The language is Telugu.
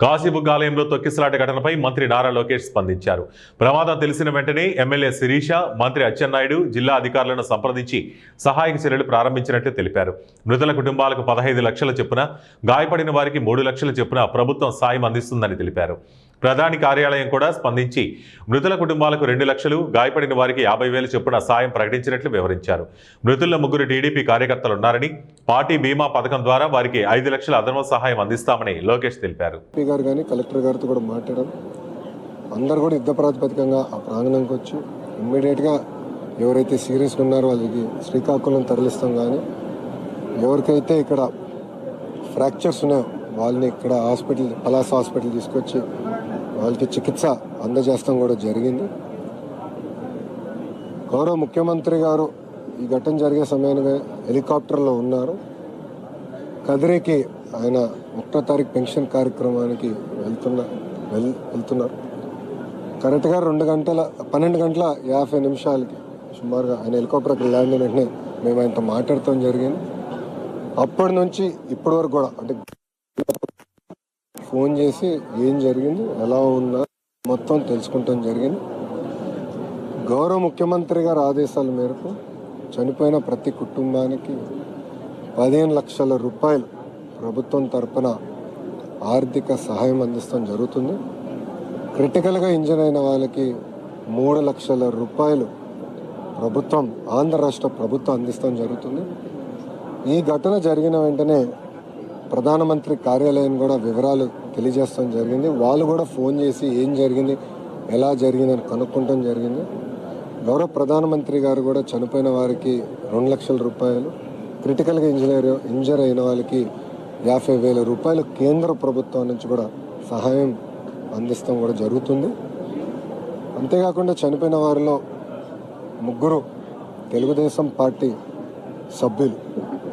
కాశీబుగ్గ ఆలయంలో తొక్కిసలాట ఘటనపై మంత్రి నారా లోకేష్ స్పందించారు. ప్రమాదం తెలిసిన వెంటనే ఎమ్మెల్యే శిరీష, మంత్రి అచ్చెన్నాయుడు జిల్లా అధికారులను సంప్రదించి సహాయక చర్యలు ప్రారంభించినట్లు తెలిపారు. మృతుల కుటుంబాలకు 15 లక్షల చొప్పున, గాయపడిన వారికి 3 లక్షల చొప్పున ప్రభుత్వం సాయం అందిస్తుందని తెలిపారు. ప్రధాని కార్యాలయం కూడా స్పందించి మృతుల కుటుంబాలకు 2 లక్షలు, గాయపడిన వారికి 50,000 చొప్పున సాయం ప్రకటించినట్లు వివరించారు. మృతుల్లో 3 టీడీపీ కార్యకర్తలు ఉన్నారని, పార్టీ బీమా పథకం ద్వారా వారికి 5 లక్షల అదనపు సహాయం అందిస్తామని లోకేష్ తెలిపారు. కలెక్టర్ గారితో కూడా మాట్లాడడం, అందరు కూడా యుద్ధ ప్రాతిపదికంగా ఆ ప్రాంగణంకి వచ్చి ఇమ్మీడియట్గా ఎవరైతే సీరియస్గా ఉన్నారో వాళ్ళకి శ్రీకాకుళం తరలిస్తాం. కానీ ఎవరికైతే ఇక్కడ ఫ్రాక్చర్స్ ఉన్నాయో వాళ్ళని ఇక్కడ పలాస హాస్పిటల్ తీసుకొచ్చి వాళ్ళకి చికిత్స అందజేస్తాం కూడా జరిగింది. గౌరవ ముఖ్యమంత్రి గారు ఈ ఘటన జరిగే సమయానికి హెలికాప్టర్లో ఉన్నారు. కదిరికి ఆయన 1వ తారీఖు పెన్షన్ కార్యక్రమానికి వెళ్తున్నారు. కరెక్ట్గా 12 గంటల 50 నిమిషాలకి సుమారుగా ఆయన హెలికాప్టర్కి ల్యాండ్ అయిన వెంటనే మేము ఆయనతో మాట్లాడటం జరిగింది. అప్పటి నుంచి ఇప్పటి వరకు కూడా అంటే ఫోన్ చేసి ఏం జరిగింది, ఎలా ఉన్నా మొత్తం తెలుసుకుంటాం జరిగింది. గౌరవ ముఖ్యమంత్రి గారి ఆదేశాల మేరకు చనిపోయిన ప్రతి కుటుంబానికి 15 లక్షల రూపాయలు ప్రభుత్వం తరపున ఆర్థిక సహాయం అందిస్తాం జరుగుతుంది. క్రిటికల్గా ఇంజన్ అయిన వాళ్ళకి 3 లక్షల రూపాయలు ప్రభుత్వం, ఆంధ్ర రాష్ట్ర ప్రభుత్వం అందిస్తాం జరుగుతుంది. ఈ ఘటన జరిగిన వెంటనే ప్రధానమంత్రి కార్యాలయం కూడా వివరాలు తెలియజేస్తాం జరిగింది. వాళ్ళు కూడా ఫోన్ చేసి ఏం జరిగింది, ఎలా జరిగిందని కనుక్కుంటాం జరిగింది. గౌరవ ప్రధానమంత్రి గారు కూడా చనిపోయిన వారికి 2 లక్షల రూపాయలు, క్రిటికల్గా ఇంజర్ అయిన వాళ్ళకి 50,000 రూపాయలు కేంద్ర ప్రభుత్వం నుంచి కూడా సహాయం అందిస్తాం కూడా జరుగుతుంది. అంతేకాకుండా చనిపోయిన వారిలో 3 తెలుగుదేశం పార్టీ సభ్యులు